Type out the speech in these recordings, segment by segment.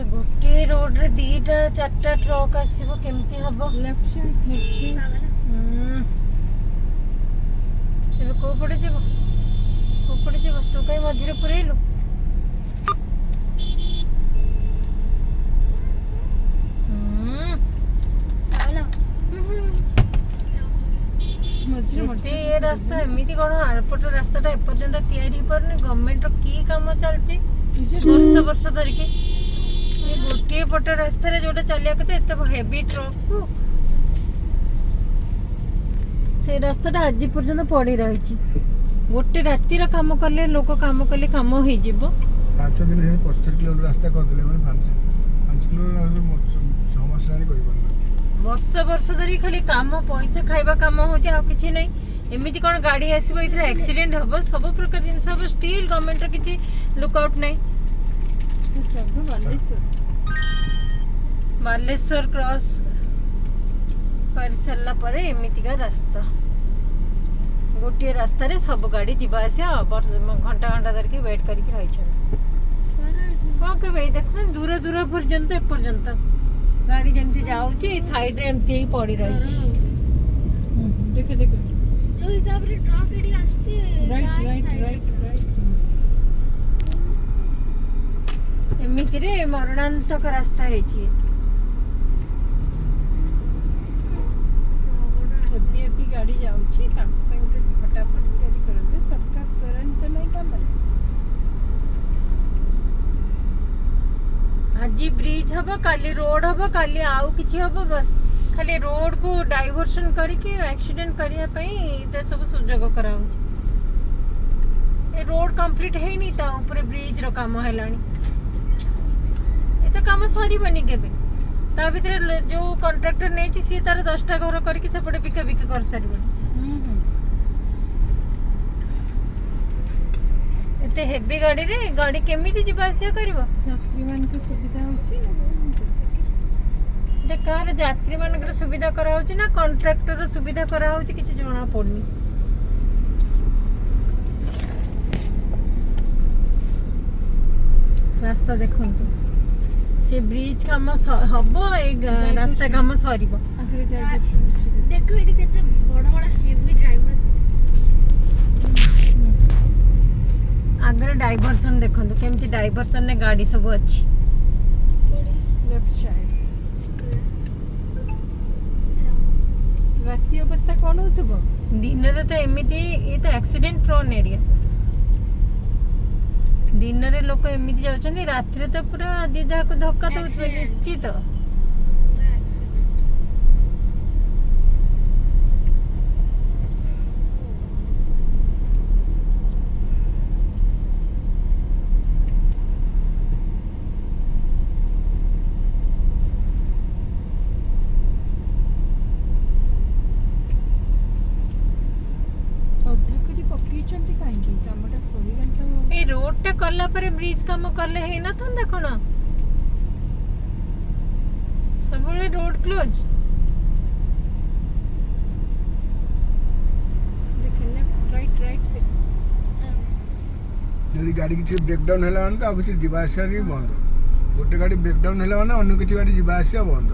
गोटे रोड रे दीटा चारटा ट्रक आसीबो केमती हबो लेफ्ट साइड से को पड़े जीवो तू कहीं मझिरे पुरेलु ये रास्ता एमती कौन आरपट रास्ता एपर्यंत तैयारी पारनी गवर्नमेंट की काम चलती वर्ष वर्ष धरिकी गोटे पट रास्ता जो चलिया एत हेवी ट्रक को से रास्ता आज पर्यंत पड़ी रही गोटे रातिर काम कले लोक काम कले काम हो 5 दिन 75 किलोमीटर रास्ता करदे माने 5 किलोमीटर 6 मास लानी करि वर्ष वर्ष धरी खाली काम पैसा खाइबा काम हो आ किछि नै एमिति कोन गाड़ी आसीबो इथरे एक्सीडेंट हबो सब प्रकार जिंस हबो स्टिल गवर्नमेंट रो किछि लुक आउट नै बालेश्वर क्रॉस कर सारा पर एमिति का रास्ता गोटे रास्ता रे सब गाड़ी जीवा आसिया घंटा घंटा धरिकी वेट करके रही कौन के भाई देख दूर दूर पर्यंत एपर्यंत गाड़ी जमती जाऊची साइड रे एमती ही पड़ी रही देखे देखे जो हिसाब रे ट्रक एडी आछी राइट एमिति रे मरणांतक रास्ता है छी एबी गाड़ी जाऊची ता फटाफट तैयारी करते सरकार तुरंत नहीं काम आज ब्रिज हबो काली रोड हबो काली आउ किछि हबो बस खाली रोड को डाइवर्सन करके एक्सीडेंट करिया पई त सब सुजोग कराउ ए रोड कंप्लीट है नहीं ता ऊपर ब्रिज रो काम हैलानी ए त काम सरी बनी केबे ता भीतर जो कॉन्ट्रैक्टर नै छि सी तार 10टा घर करके सेपटे बिका बिका कर सारी एते हेवी गाड़ी रे गाड़ी केमिति जिबा आसिया करबो यात्री मान के सुविधा होछि ना कार यात्री मान के सुविधा करा होछि ना कॉन्ट्रैक्टर रो सुविधा करा होछि किछि जणा पड़नी रास्ता देखंतु से ब्रिज काम हबो ए रास्ता काम सरीबो देखो एडी केते बड़ा बड़ा हेवी ड्राइवर्स आगे डाइवर्सन देखंतु केमती डाइवर्सन ने गाड़ी सब अछि लेफ्ट साइड राती अवस्था कोन होतबो दिन रे तो एमिति ए तो एक्सीडेंट प्रोन एरिया दिन रे लोक एमिति जाउछन्ती राती रे तो पूरा जे जा को धक्का तो निश्चित रोड टा कला पर ब्रिज काम करले है ना था देखो ना सब रोड क्लोज देखले राइट यदि गाड़ी किसी ब्रेकडाउन है तो किसी जीवासा भी बंद गोटे गाड़ी ब्रेकडाउन है ना अन्य किसी गाड़ी जीवासा बंद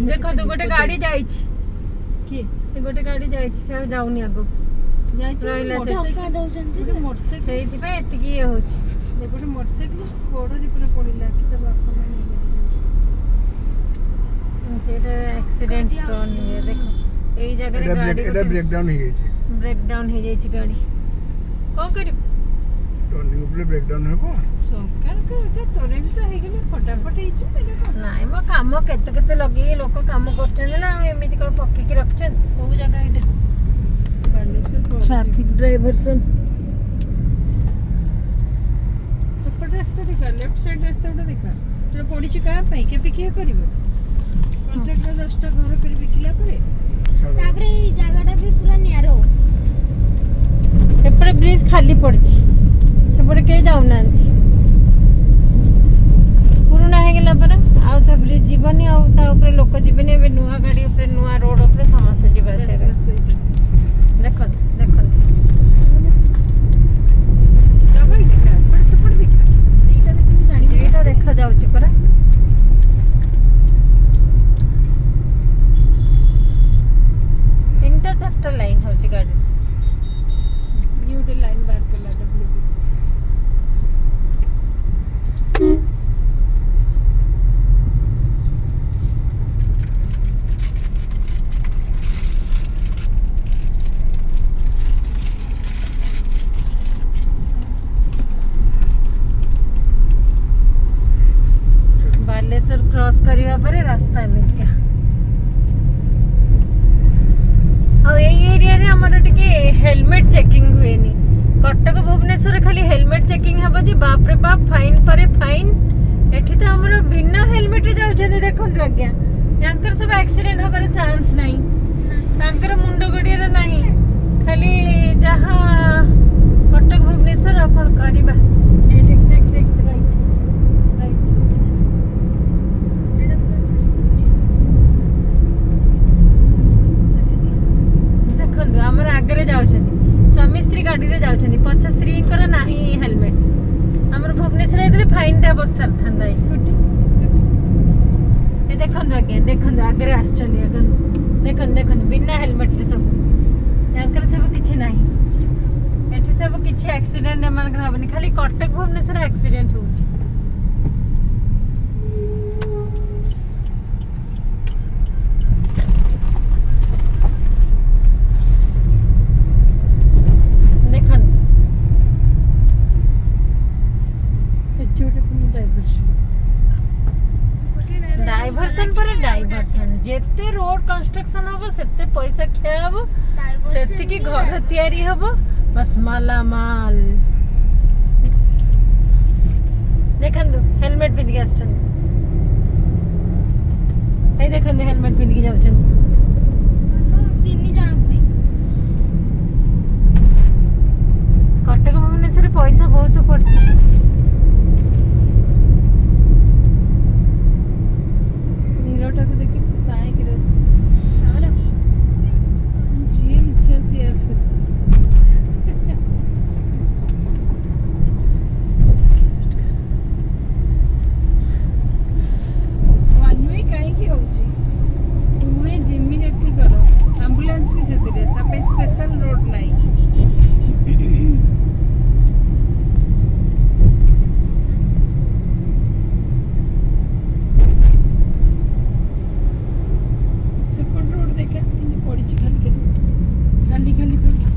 देखो तो गोटे गाड़ी जाई छी की गोटे गाड़ी जाई छी से जाउनी आगो जाई रहला से धक्का दउचंती मोटरसाइकिल सेति पे एतिकी होची देखो मोटरसाइकिल कोड रे पूरा पड़िला कि त बाप माने तेरे एक्सीडेंट कोन है देखो एई जगह रे गाड़ी एटा ब्रेकडाउन हो जाई छी गाड़ी कोन करी टर्निंग ऊपर ब्रेकडाउन हेबो सरकार के एटा तोरे भी तो हे गेले फटाफट हे छी नाइ मो काम केते केते लगे लोक काम करछन ना एमिति कोन पक्के की रखछन को जगह एटा बालेश्वर ट्रैफिक ड्राइवर्सन सपोर्ट रास्ता देखा लेफ्ट साइड रास्ता देखा तो पड़ी छी का पई के पिके करिवो କଣ୍ଟ୍ରାକ୍ଟର 10ଟା ଘର କରି ବିକିଲା ପରେ ତାପରେ ଏଇ ଜାଗାଟା ବି ପୁରା ନ୍ୟାରୋ। ସେପଟେ ବ୍ରିଜ ଖାଲି ପଡ଼ିଛି, ସେପଟେ କେହି ଯାଉନାହାନ୍ତି। ପୁରୁଣା ହେଇଗଲା ପରେ ଆଉ ତ ବ୍ରିଜ ଯିବନି, ଆଉ ତା ଉପରେ ଲୋକ ଯିବେନି। ଏବେ ନୂଆ ଗାଡ଼ି ଉପରେ ନୂଆ ରୋଡ ଉପରେ ସମସ୍ତେ ଯିବା ଆସିବା। ଦେଖନ୍ତୁ ଦେଖନ୍ତୁ ଏଇଟା ଦେଖାଯାଉଛି ପରା। ତିନିଟା ଚାରିଟା ଲାଇନ୍ ହେଉଛି ଗାଡ଼ି। ଇଏ ଗୋଟେ ଲାଇନ୍ ବାହାର କଲା ଡବ୍ଲ୍ୟୁ। ବାଲେଶ୍ୱର କ୍ରସ୍ କରିବା ପରେ ରାସ୍ତା ଏମିତିକା। ଆଉ ଏଇ ଏରିଆରେ ଆମର ଟିକେ ହେଲମେଟ ଚେକିଂ ହୁଏନି। କଟକ ଭୁବନେଶ୍ୱର ଖାଲି ହେଲମେଟ ଚେକିଂ ହେବ ଯେ ବାପରେ ବାପ, ଫାଇନ୍ ପରେ ଫାଇନ୍। ଏଠି ତ ଆମର ବିନା ହେଲମେଟରେ ଯାଉଛନ୍ତି। ଦେଖନ୍ତୁ ଆଜ୍ଞା, ୟାଙ୍କର ସବୁ ଆକ୍ସିଡେଣ୍ଟ ହବାର ଚାନ୍ସ ନାହିଁ, ତାଙ୍କର ମୁଣ୍ଡ ଗଡ଼ିଆର ନାହିଁ। ଖାଲି ଯାହା କଟକ ଭୁବନେଶ୍ୱର ଆଉ କ'ଣ କରିବା। ଦେଖନ୍ତୁ ଆମର ଆଗରେ ଯାଉଛନ୍ତି ସ୍ୱାମୀ ସ୍ତ୍ରୀ ଗାଡ଼ିରେ ଯାଉଛନ୍ତି, ପଛ ସ୍ତ୍ରୀଙ୍କର ନାହିଁ ହେଲମେଟ। ଆମର ଭୁବନେଶ୍ୱର ହେଇଥିଲେ ଫାଇନ୍ଟା ବସିସାରିଥାନ୍ତା। ଏ ଦେଖନ୍ତୁ ଆଜ୍ଞା, ଦେଖନ୍ତୁ ଆଗରେ ଆସୁଛନ୍ତି। ଦେଖନ୍ତୁ ଦେଖନ୍ତୁ ଦେଖନ୍ତୁ ବିନା ହେଲମେଟରେ ସବୁ, ୟାଙ୍କର ସବୁ କିଛି ନାହିଁ। ଏଠି ସବୁ କିଛି ଆକ୍ସିଡେଣ୍ଟ ଏମାନଙ୍କର ହେବନି, ଖାଲି କଟକ ଭୁବନେଶ୍ୱର ଆକ୍ସିଡେଣ୍ଟ ହେଉଛି। ଦେଖନ୍ତୁ ଡାଇଭରସନ ପରେ ଡାଇଭରସନ। ଯେତେ ରୋଡ କନଷ୍ଟ୍ରକ୍ସନ ହବ ସେତେ ପଇସା କ୍ଷୟ ହବ, ସେତିକି ଘର ତିଆରି ହବ, ବସ୍ ମାଲାମାଲ। ଦେଖନ୍ତୁ ହେଲମେଟ ପିନ୍ଧିକି ଆସୁଛନ୍ତି, ଏଇ ଦେଖନ୍ତୁ ହେଲମେଟ ପିନ୍ଧିକି ଯାଉଛନ୍ତି। 3 ଜଣ ପୁଣି। କଟକ ଭୁବନେଶ୍ୱରରେ ପଇସା ବହୁତ ପଡୁଛି। ନୀରଟାକୁ ଦେଖି ସାଇକି ଆସୁଛି, ଯିଏ ଇଚ୍ଛା ସିଏ ଆସୁଛି। ୱାନ୍ ୱେ କାହିଁକି ହେଉଛି? ଟୁ ୱେ ଇମିଡ଼ିଏଟଲି କର। ଆମ୍ବୁଲାନ୍ସ ବି ସେଥିରେ, ତା ପାଇଁ ସ୍ପେଶାଲ ରୋଡ ନାହିଁ। ସେପଟ ରୋଡ ଦେଖା କେମିତି ପଡ଼ିଛି, ଖାଲି ଖାଲି ଖାଲି ଖାଲି ପଡ଼ିଛି।